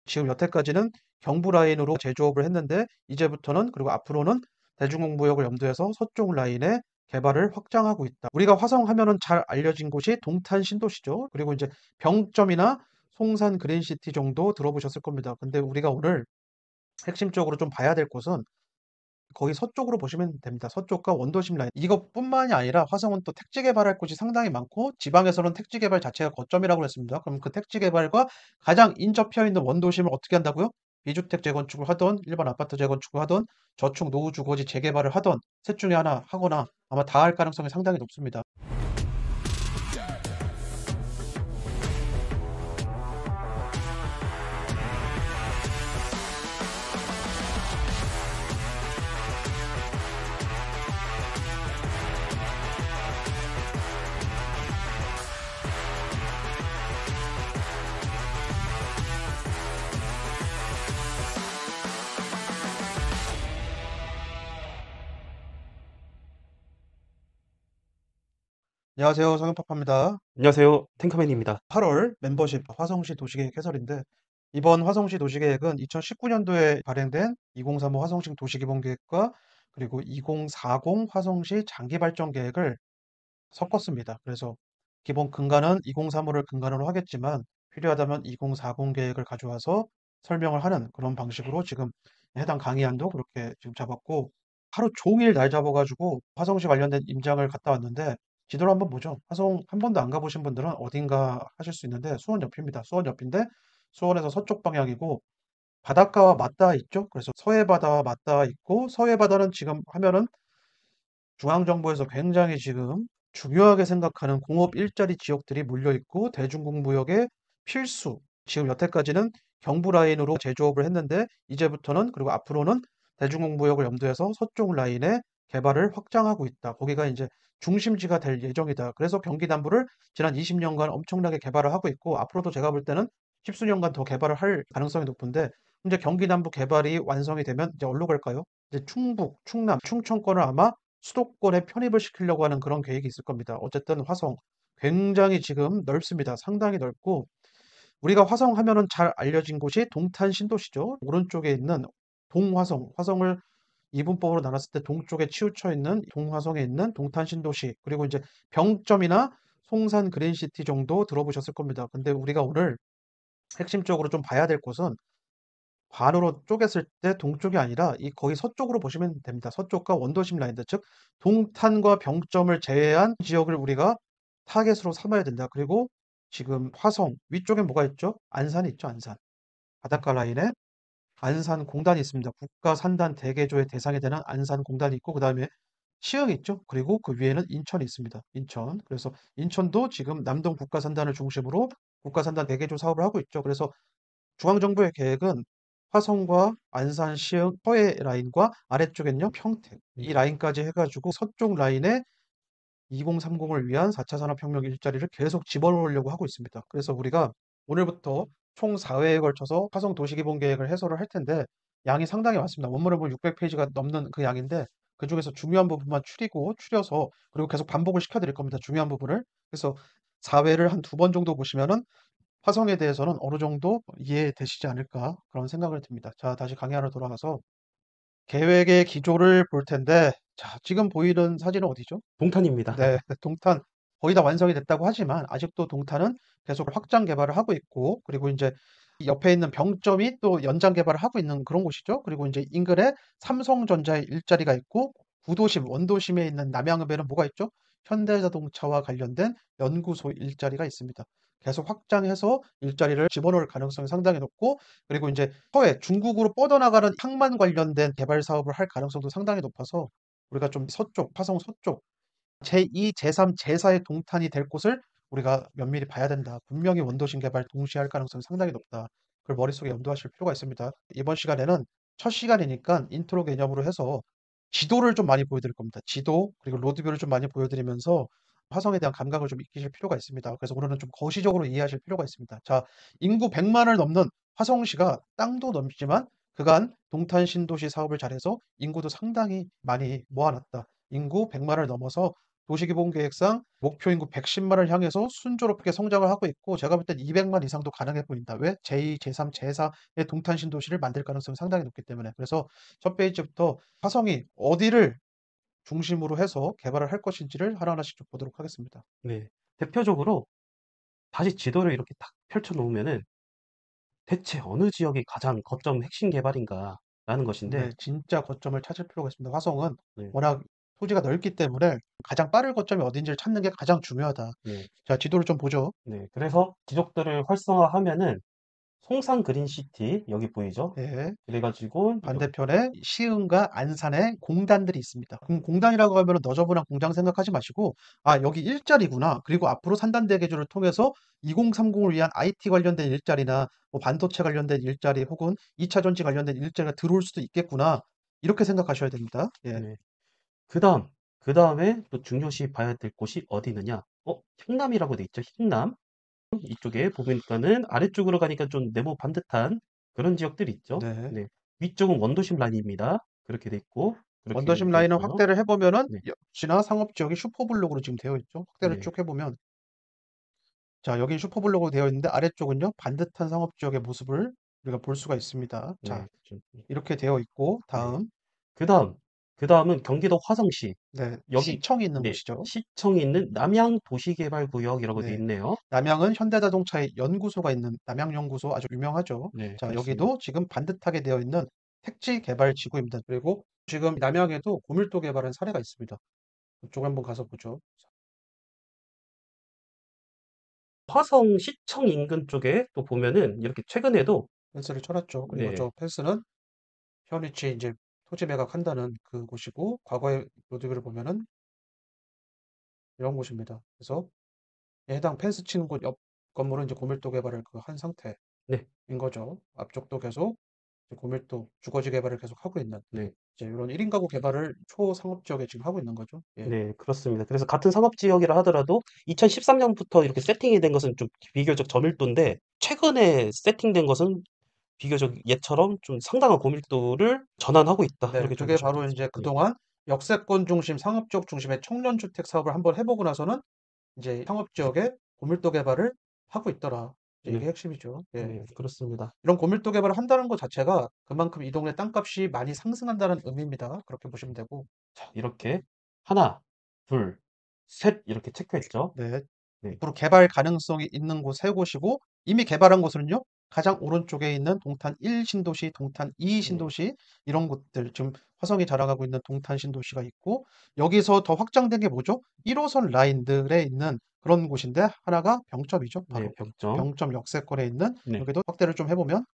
지금 여태까지는 경부 라인으로 제조업을 했는데 이제부터는 그리고 앞으로는 대중공구역을 염두해서 서쪽 라인의 개발을 확장하고 있다. 우리가 화성 하면은 잘 알려진 곳이 동탄 신도시죠. 그리고 이제 병점이나 송산 그린시티 정도 들어보셨을 겁니다. 근데 우리가 오늘 핵심적으로 좀 봐야 될 곳은 거기 서쪽으로 보시면 됩니다. 서쪽과 원도심 라인. 이것뿐만이 아니라 화성은 또 택지 개발할 곳이 상당히 많고 지방에서는 택지 개발 자체가 거점이라고 했습니다. 그럼 그 택지 개발과 가장 인접해 있는 원도심을 어떻게 한다고요? 비주택 재건축을 하던 일반 아파트 재건축을 하던 저축 노후 주거지 재개발을 하던 셋 중에 하나 하거나 아마 다 할 가능성이 상당히 높습니다. 안녕하세요. 성형파파입니다. 안녕하세요. 탱커맨입니다. 8월 멤버십 화성시 도시계획 해설인데 이번 화성시 도시계획은 2019년도에 발행된 2035 화성시 도시기본계획과 그리고 2040 화성시 장기발전계획을 섞었습니다. 그래서 기본 근간은 2035를 근간으로 하겠지만 필요하다면 2040 계획을 가져와서 설명을 하는 그런 방식으로 지금 해당 강의안도 그렇게 지금 잡았고 하루 종일 날 잡아가지고 화성시 관련된 임장을 갔다 왔는데 지도를 한번 보죠. 화성 한 번도 안 가보신 분들은 어딘가 하실 수 있는데 수원 옆입니다. 수원 옆인데 수원에서 서쪽 방향이고 바닷가와 맞닿아 있죠. 그래서 서해바다와 맞닿아 있고 서해바다는 지금 하면은 중앙정부에서 굉장히 지금 중요하게 생각하는 공업 일자리 지역들이 몰려 있고 대중공무역의 필수. 지금 여태까지는 경부 라인으로 제조업을 했는데 이제부터는 그리고 앞으로는 대중공무역을 염두해서 서쪽 라인의 개발을 확장하고 있다. 거기가 이제 중심지가 될 예정이다. 그래서 경기 남부를 지난 20년간 엄청나게 개발을 하고 있고 앞으로도 제가 볼 때는 십수년간 더 개발을 할 가능성이 높은데 이제 경기 남부 개발이 완성이 되면 이제 어디로 갈까요? 이제 충북, 충남, 충청권을 아마 수도권에 편입을 시키려고 하는 그런 계획이 있을 겁니다. 어쨌든 화성 굉장히 지금 넓습니다. 상당히 넓고 우리가 화성 하면은 잘 알려진 곳이 동탄 신도시죠. 오른쪽에 있는 동화성, 화성을 이분법으로 나눴을 때 동쪽에 치우쳐 있는 동화성에 있는 동탄 신도시 그리고 이제 병점이나 송산 그린시티 정도 들어보셨을 겁니다. 근데 우리가 오늘 핵심적으로 좀 봐야 될 곳은 반으로 쪼갰을 때 동쪽이 아니라 이 거의 서쪽으로 보시면 됩니다. 서쪽과 원도심 라인들 즉 동탄과 병점을 제외한 지역을 우리가 타겟으로 삼아야 된다. 그리고 지금 화성 위쪽에 뭐가 있죠? 안산이 있죠, 안산. 바닷가 라인에 안산 공단이 있습니다. 국가 산단 대개조의 대상이 되는 안산 공단이 있고 그다음에 시흥이 있죠. 그리고 그 위에는 인천이 있습니다. 인천. 그래서 인천도 지금 남동 국가 산단을 중심으로 국가 산단 대개조 사업을 하고 있죠. 그래서 중앙정부의 계획은 화성과 안산, 시흥, 서해 라인과 아래쪽엔요 평택 이 라인까지 해가지고 서쪽 라인에 2030을 위한 4차 산업혁명 일자리를 계속 집어넣으려고 하고 있습니다. 그래서 우리가 오늘부터 총 4회에 걸쳐서 화성 도시기본계획을 해설을 할 텐데 양이 상당히 많습니다. 원문을 보면 600페이지가 넘는 그 양인데 그 중에서 중요한 부분만 추려서 그리고 계속 반복을 시켜드릴 겁니다. 중요한 부분을. 그래서 4회를 한 두 번 정도 보시면은 화성에 대해서는 어느 정도 이해되시지 않을까 그런 생각을 듭니다. 자, 다시 강의하러 돌아가서 계획의 기조를 볼 텐데, 자, 지금 보이는 사진은 어디죠? 동탄입니다. 네, 동탄 거의 다 완성이 됐다고 하지만 아직도 동탄은 계속 확장 개발을 하고 있고, 그리고 이제 옆에 있는 병점이 또 연장 개발을 하고 있는 그런 곳이죠. 그리고 이제 인근에 삼성전자의 일자리가 있고, 구도심, 원도심에 있는 남양읍에는 뭐가 있죠? 현대자동차와 관련된 연구소 일자리가 있습니다. 계속 확장해서 일자리를 집어넣을 가능성이 상당히 높고, 그리고 이제 서해, 중국으로 뻗어나가는 항만 관련된 개발 사업을 할 가능성도 상당히 높아서 우리가 좀 서쪽, 화성 서쪽, 제2, 제3, 제4의 동탄이 될 곳을 우리가 면밀히 봐야 된다. 분명히 원도심 개발 동시에 할 가능성이 상당히 높다. 그걸 머릿속에 염두하실 필요가 있습니다. 이번 시간에는 첫 시간이니까 인트로 개념으로 해서 지도를 좀 많이 보여드릴 겁니다. 지도, 그리고 로드뷰를 좀 많이 보여드리면서 화성에 대한 감각을 좀 익히실 필요가 있습니다. 그래서 오늘은 좀 거시적으로 이해하실 필요가 있습니다. 자, 인구 100만을 넘는 화성시가 땅도 넘지만 그간 동탄 신도시 사업을 잘해서 인구도 상당히 많이 모아놨다. 인구 100만을 넘어서 도시개발계획상 목표 인구 110만을 향해서 순조롭게 성장을 하고 있고 제가 볼 땐 200만 이상도 가능해 보인다. 왜? 제2, 제3, 제4의 동탄 신도시를 만들 가능성이 상당히 높기 때문에. 그래서 첫 페이지부터 화성이 어디를 중심으로 해서 개발을 할 것인지를 하나하나씩 좀 보도록 하겠습니다. 네. 대표적으로 다시 지도를 이렇게 딱 펼쳐 놓으면은 대체 어느 지역이 가장 거점 핵심 개발인가라는 것인데 네, 진짜 거점을 찾을 필요가 있습니다. 화성은 네. 워낙 토지가 넓기 때문에 가장 빠른 거점이 어딘지를 찾는 게 가장 중요하다. 네. 자, 지도를 좀 보죠. 네. 그래서 지적들을 활성화하면은 송산 그린시티 여기 보이죠? 네. 그래 가지고 반대편에 시흥과 안산에 공단들이 있습니다. 그럼 공단이라고 하면은 너저분한 공장 생각하지 마시고, 아, 여기 일자리구나. 그리고 앞으로 산단대개조를 통해서 2030을 위한 IT 관련된 일자리나 뭐 반도체 관련된 일자리 혹은 2차 전지 관련된 일자리가 들어올 수도 있겠구나. 이렇게 생각하셔야 됩니다. 예. 네. 그다음 그다음에 또 중요시 봐야 될 곳이 어디 있느냐? 향남이라고 돼 있죠. 향남. 이쪽에 보니까는 아래쪽으로 가니까 좀 네모 반듯한 그런 지역들이 있죠. 네. 네. 위쪽은 원도심 라인입니다. 그렇게 돼 있고 그렇게 원더심 돼 라인을 있고요. 확대를 해보면은 네. 역시나 상업지역이 슈퍼블록으로 지금 되어 있죠. 확대를 네. 쭉 해보면 자, 여긴 슈퍼블록으로 되어 있는데 아래쪽은요 반듯한 상업지역의 모습을 우리가 볼 수가 있습니다. 자, 네. 좀 이렇게 되어 있고 네. 다음 그다음 그다음은 경기도 화성시. 네, 여기 시청이 있는 네. 곳이죠. 시청이 있는 남양 도시개발구역이라고 돼 네, 있네요. 남양은 현대자동차의 연구소가 있는 남양연구소 아주 유명하죠. 네. 자, 그렇습니다. 여기도 지금 반듯하게 되어 있는 택지 개발 지구입니다. 그리고 지금 남양에도 고밀도 개발한 사례가 있습니다. 그쪽 한번 가서 보죠. 화성 시청 인근 쪽에 또 보면은 이렇게 최근에도 펜스를 쳐놨죠. 그리고 네. 저 펜스는 현위치 이제 토지 매각한다는 그곳이고 과거의 로드뷰를 보면은 이런 곳입니다. 그래서 해당 펜스 치는 곳 옆 건물은 이제 고밀도 개발을 그 한 상태인 네. 거죠. 앞쪽도 계속 이제 고밀도 주거지 개발을 계속 하고 있는 네. 이제 이런 1인 가구 개발을 초상업 지역에 지금 하고 있는 거죠. 예. 네, 그렇습니다. 그래서 같은 상업지역이라 하더라도 2013년부터 이렇게 세팅이 된 것은 좀 비교적 저밀도인데 최근에 세팅된 것은 비교적 옛처럼 좀 상당한 고밀도를 전환하고 있다. 네, 이렇게 좀 그게 보시면 바로 되겠습니다. 이제 네. 그동안 역세권 중심 상업 지역 중심의 청년 주택 사업을 한번 해보고 나서는 이제 상업 지역에 고밀도 개발을 하고 있더라. 이제 이게 네. 핵심이죠. 예. 네, 그렇습니다. 이런 고밀도 개발을 한다는 것 자체가 그만큼 이 동네 땅값이 많이 상승한다는 의미입니다. 그렇게 보시면 되고. 자, 이렇게 하나, 둘, 셋 이렇게 체크했죠. 네. 네. 앞으로 개발 가능성이 있는 곳 세 곳이고 이미 개발한 곳은요. 가장 오른쪽에 있는 동탄 1 신도시, 동탄 2 네. 신도시 이런 곳들 지금 화성이 자랑하고 있는 동탄 신도시가 있고 여기서 더 확장된 게 뭐죠? 1호선 라인들에 있는 그런 곳인데 하나가 병점이죠. 네, 바로 병점. 병점 역세권에 있는 네. 여기도 확대를 좀 해보면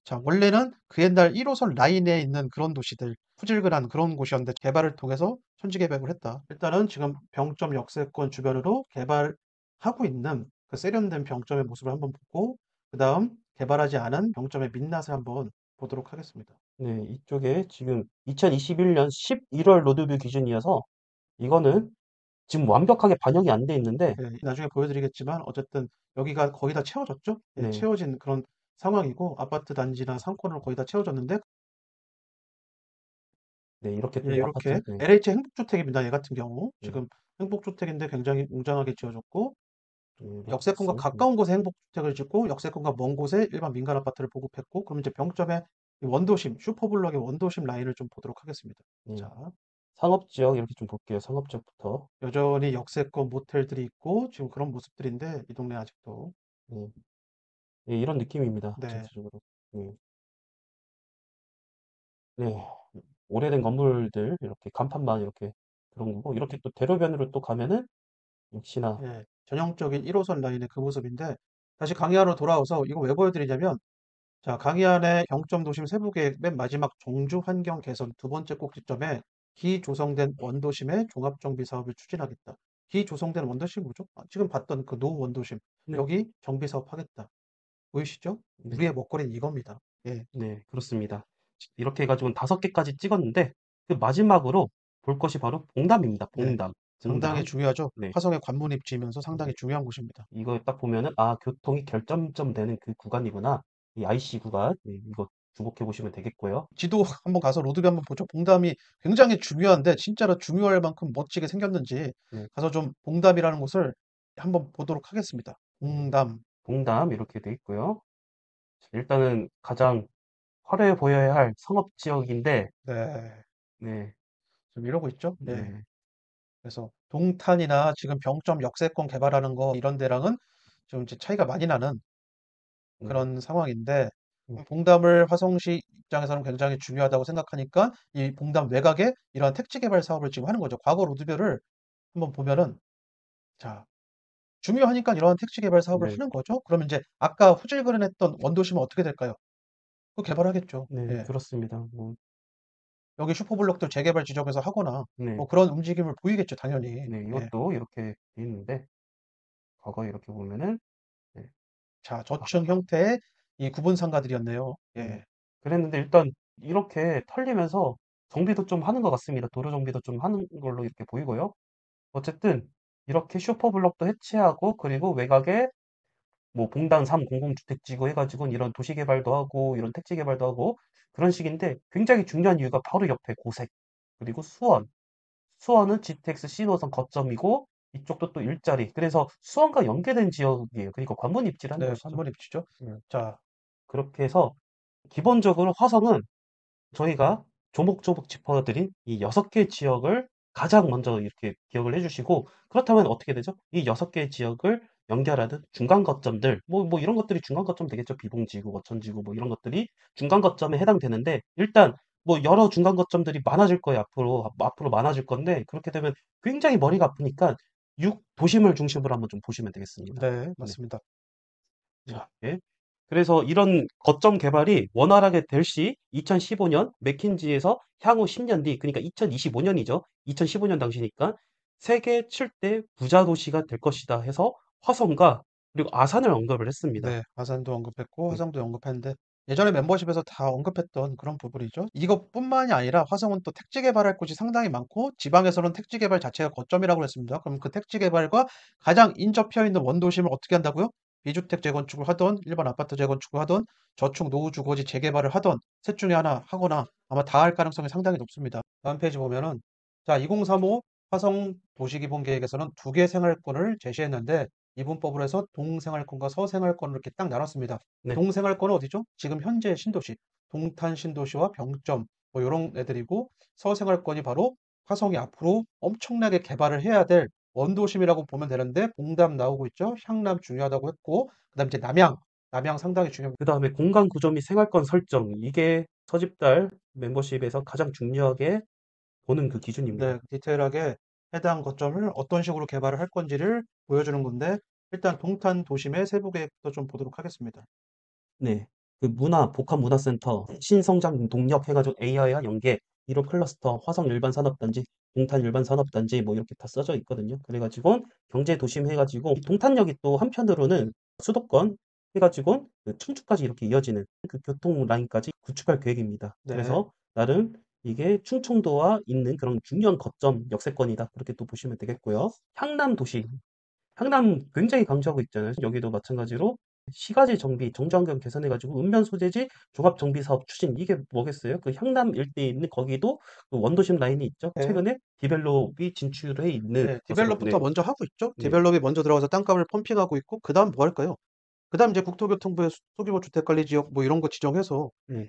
자, 원래는 그 옛날 1호선 라인에 있는 그런 도시들, 푸질근한 그런 곳이었는데 개발을 통해서 천지개벽을 했다. 일단은 지금 병점 역세권 주변으로 개발하고 있는 그 세련된 병점의 모습을 한번 보고, 그 다음 개발하지 않은 병점의 민낯을 한번 보도록 하겠습니다. 네, 이쪽에 지금 2021년 11월 로드뷰 기준이어서 이거는 지금 완벽하게 반영이 안 돼 있는데 예, 나중에 보여드리겠지만, 어쨌든 여기가 거의 다 채워졌죠? 예, 네. 채워진 그런 상황이고, 아파트 단지나 상권을 거의 다 채워졌는데, 네, 이렇게 예, 또 아파트 이렇게 네. LH 행복주택입니다. 얘 같은 경우. 네. 지금 행복주택인데 굉장히 웅장하게 지어졌고, 네, 역세권과 마트박스. 네. 가까운 곳에 행복주택을 짓고 역세권과 먼 곳에 일반 민간 아파트를 보급했고 그럼 이제 병점의 이 원도심 슈퍼블록의 원도심 라인을 좀 보도록 하겠습니다. 네. 자, 상업지역 이렇게 좀 볼게요. 상업지역부터. 여전히 역세권 모텔들이 있고 지금 그런 모습들인데 이 동네 아직도 네. 네, 이런 느낌입니다. 네, 전체적으로. 네. 네. 오래된 건물들 이렇게 간판만 이렇게 그런 거고 이렇게 또 대로변으로 또 가면은 역시나 예, 전형적인 1호선 라인의 그 모습인데 다시 강의하러 돌아와서 이거 왜 보여드리냐면 자, 강의안의 경점 도심 세부계획 맨 마지막 종주 환경 개선 두 번째 꼭지점에 기조성된 원도심의 종합정비 사업을 추진하겠다. 기조성된 원도심 뭐죠? 아, 지금 봤던 그 노 원도심. 네. 여기 정비 사업 하겠다. 보이시죠? 네. 우리의 먹거리는 이겁니다. 예. 네, 그렇습니다. 이렇게 해가지고 5개까지 찍었는데 그 마지막으로 볼 것이 바로 봉담입니다. 네. 봉담. 상당히 봉담. 중요하죠. 네. 화성에 관문 입지면서 네. 상당히 중요한 곳입니다. 이거 딱 보면은 아, 교통이 결점점 되는 그 구간이구나. 이 IC 구간. 네, 이거 주목해 보시면 되겠고요. 지도 한번 가서 로드뷰 한번 보죠. 봉담이 굉장히 중요한데 진짜로 중요할 만큼 멋지게 생겼는지 네. 가서 좀 봉담이라는 곳을 한번 보도록 하겠습니다. 봉담. 봉담 이렇게 돼 있고요. 일단은 가장 화려해 보여야 할 상업 지역인데, 네. 네, 좀 이러고 있죠. 예. 네, 그래서 동탄이나 지금 병점 역세권 개발하는 거 이런 데랑은 좀 이제 차이가 많이 나는 네, 그런 상황인데 네, 봉담을 화성시 입장에서는 굉장히 중요하다고 생각하니까 이 봉담 외곽에 이러한 택지 개발 사업을 지금 하는 거죠. 과거 로드뷰를 한번 보면은 자, 중요하니까 이러한 택지 개발 사업을 네, 하는 거죠. 그러면 이제 아까 후질그랜했던 원도심은 어떻게 될까요? 그 개발하겠죠. 네, 예. 그렇습니다. 뭐, 여기 슈퍼블록들 재개발 지정해서 하거나 네, 뭐 그런 움직임을 보이겠죠, 당연히. 네, 예. 이것도 이렇게 돼 있는데, 과거에 이렇게 보면은, 네, 자, 아, 저층 형태의 이 구분 상가들이었네요. 네. 예. 그랬는데 일단 이렇게 털리면서 정비도 좀 하는 것 같습니다. 도로 정비도 좀 하는 걸로 이렇게 보이고요. 어쨌든 이렇게 슈퍼블록도 해체하고 그리고 외곽에 뭐 봉당 3 공공주택지구 해가지고 이런 도시개발도 하고 이런 택지개발도 하고 그런 식인데 굉장히 중요한 이유가 바로 옆에 고색 그리고 수원. 수원은 GTX C노선 거점이고 이쪽도 또 일자리. 그래서 수원과 연계된 지역이에요. 그러니까 관문 입지라는 네, 것이죠. 관문 입지죠. 네. 자, 그렇게 해서 기본적으로 화성은 저희가 조목조목 짚어드린 이 6개 지역을 가장 먼저 이렇게 기억을 해주시고, 그렇다면 어떻게 되죠? 이 6개 지역을 연결하는 중간 거점들, 뭐 이런 것들이 중간 거점 되겠죠. 비봉지구, 어천지구, 뭐 이런 것들이 중간 거점에 해당되는데, 일단 뭐 여러 중간 거점들이 많아질 거예요. 앞으로 많아질 건데, 그렇게 되면 굉장히 머리가 아프니까 6도심을 중심으로 한번 좀 보시면 되겠습니다. 네, 네. 맞습니다. 자, 이렇게. 그래서 이런 거점 개발이 원활하게 될 시 2015년 맥킨지에서 향후 10년 뒤, 그러니까 2025년이죠. 2015년 당시니까 세계 7대 부자 도시가 될 것이다 해서 화성과 그리고 아산을 언급을 했습니다. 네, 아산도 언급했고 네, 화성도 언급했는데 예전에 멤버십에서 다 언급했던 그런 부분이죠. 이것뿐만이 아니라 화성은 또 택지 개발할 곳이 상당히 많고 지방에서는 택지 개발 자체가 거점이라고 했습니다. 그럼 그 택지 개발과 가장 인접해 있는 원도심을 어떻게 한다고요? 비주택 재건축을 하던 일반 아파트 재건축을 하던 저축 노후 주거지 재개발을 하던 셋 중에 하나 하거나 아마 다 할 가능성이 상당히 높습니다. 다음 페이지 보면은 자, 2035 화성 도시기본계획에서는 두 개 생활권을 제시했는데 이분법으로 해서 동생활권과 서생활권을 이렇게 딱 나눴습니다. 네, 동생활권은 어디죠? 지금 현재 신도시, 동탄 신도시와 병점 뭐 이런 애들이고 서생활권이 바로 화성이 앞으로 엄청나게 개발을 해야 될 원도심이라고 보면 되는데 봉담 나오고 있죠. 향남 중요하다고 했고 그다음 이제 남양 상당히 중요합니다. 그 다음에 공간 구조 및 생활권 설정. 이게 서집달 멤버십에서 가장 중요하게 보는 그 기준입니다. 네, 디테일하게 해당 거점을 어떤 식으로 개발을 할 건지를 보여주는 건데 일단 동탄 도심의 세부 계획부터 좀 보도록 하겠습니다. 네. 그 복합문화센터, 신성장 동력 해가지고 AI와 연계, 1호 클러스터, 화성 일반 산업단지, 동탄 일반 산업단지, 뭐 이렇게 다 써져 있거든요. 그래가지고 경제 도심 해가지고 이 동탄역이 또 한편으로는 수도권 해가지고 그 충주까지 이렇게 이어지는 그 교통 라인까지 구축할 계획입니다. 네, 그래서 나름 이게 충청도와 있는 그런 중요한 거점 역세권이다. 그렇게 또 보시면 되겠고요. 향남 도시, 향남 굉장히 강조하고 있잖아요. 여기도 마찬가지로 시가지 정비, 정주환경 개선해가지고 읍면 소재지 종합 정비 사업 추진 이게 뭐겠어요? 그 향남 일대에 있는 거기도 그 원도심 라인이 있죠. 네. 최근에 디벨롭이 진출해 있는 네, 것으로 디벨롭부터 먼저 하고 있죠. 네, 디벨롭이 먼저 들어가서 땅값을 펌핑하고 있고, 그 다음 뭐 할까요? 그 다음 이제 국토교통부의 소규모 주택관리지역 뭐 이런 거 지정해서 네,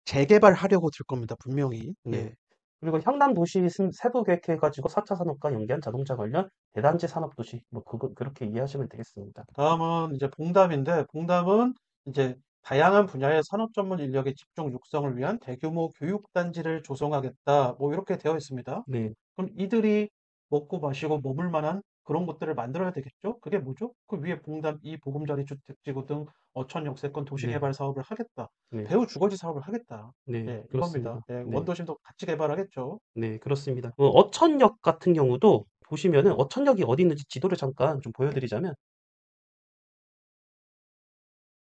재개발하려고 들 겁니다. 분명히. 네. 예. 그리고 향남 도시 세부 계획해가지고 4차 산업과 연계한 자동차 관련 대단지 산업 도시 뭐 그거 그렇게 이해하시면 되겠습니다. 다음은 이제 봉담인데, 봉담은 이제 다양한 분야의 산업 전문 인력의 집중 육성을 위한 대규모 교육단지를 조성하겠다. 뭐 이렇게 되어 있습니다. 네, 그럼 이들이 먹고 마시고 머물 만한 그런 것들을 만들어야 되겠죠? 그게 뭐죠? 그 위에 봉담, 이 보금자리 주택지구 등 어촌 역세권 네, 도시개발 사업을 하겠다. 네, 배후 주거지 사업을 하겠다. 네, 예, 이겁니다. 그렇습니다. 예, 네. 원도심도 같이 개발하겠죠. 네, 그렇습니다. 어천역 같은 경우도 보시면은 어천역이 어디 있는지 지도를 잠깐 좀 보여드리자면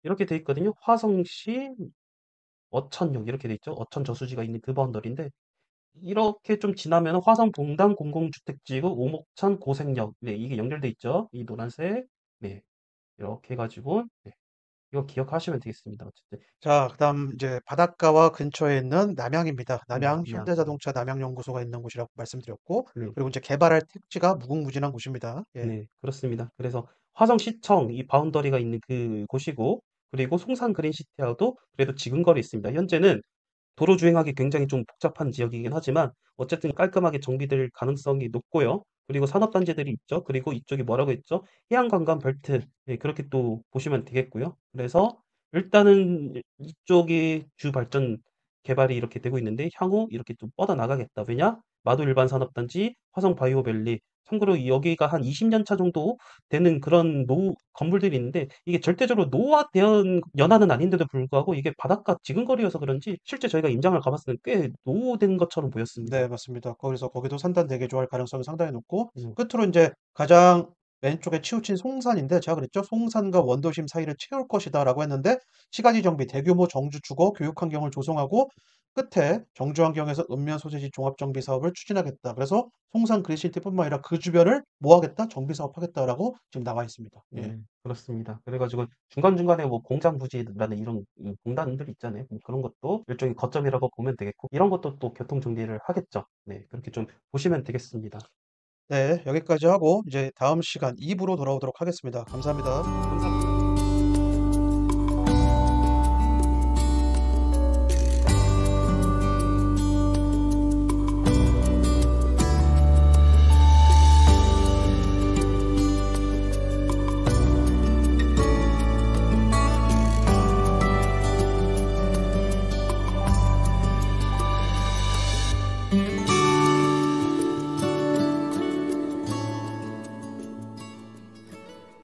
이렇게 돼 있거든요. 화성시 어천역 이렇게 돼 있죠. 어천 저수지가 있는 그 바운더리인데 이렇게 좀 지나면 화성 동단 공공주택지구 오목천 고색역 네, 이게 연결돼 있죠. 이 노란색 네, 이렇게 해가지고 네. 이거 기억하시면 되겠습니다. 어쨌든 자, 그다음 이제 바닷가와 근처에 있는 남양입니다. 남양 남양. 현대자동차 남양연구소가 있는 곳이라고 말씀드렸고, 네. 그리고 이제 개발할 택지가 무궁무진한 곳입니다. 예. 네, 그렇습니다. 그래서 화성시청 이 바운더리가 있는 그 곳이고, 그리고 송산 그린시티하고도 그래도 지근거리 있습니다. 현재는 도로 주행하기 굉장히 좀 복잡한 지역이긴 하지만 어쨌든 깔끔하게 정비될 가능성이 높고요. 그리고 산업단지들이 있죠. 그리고 이쪽이 뭐라고 했죠? 해양관광 벨트. 예, 그렇게 또 보시면 되겠고요. 그래서 일단은 이쪽이 주 발전 개발이 이렇게 되고 있는데 향후 이렇게 좀 뻗어나가겠다. 왜냐? 마도 일반 산업단지, 화성 바이오밸리. 참고로 여기가 한 20년 차 정도 되는 그런 건물들이 있는데 이게 절대적으로 노후화된 연한은 아닌데도 불구하고 이게 바닷가 지근거리여서 그런지 실제 저희가 임장을 가봤을 때 꽤 노후된 것처럼 보였습니다. 네, 맞습니다. 거기서 거기도 산단 대개조할 가능성이 상당히 높고, 음, 끝으로 이제 가장 왼쪽에 치우친 송산인데, 제가 그랬죠. 송산과 원도심 사이를 채울 것이다라고 했는데, 시가지 정비, 대규모 정주 주거, 교육 환경을 조성하고, 끝에 정주 환경에서 읍면 소재지 종합 정비 사업을 추진하겠다. 그래서 송산 그린시티뿐만 아니라 그 주변을 뭐 하겠다? 정비 사업하겠다라고 지금 나와 있습니다. 예. 그렇습니다. 그래가지고 중간중간에 뭐 공장 부지라는 이런 공단들 있잖아요. 그런 것도 일종의 거점이라고 보면 되겠고 이런 것도 또 교통 정비를 하겠죠. 네, 그렇게 좀 보시면 되겠습니다. 네, 여기까지 하고 이제 다음 시간 2부로 돌아오도록 하겠습니다. 감사합니다. 감사합니다.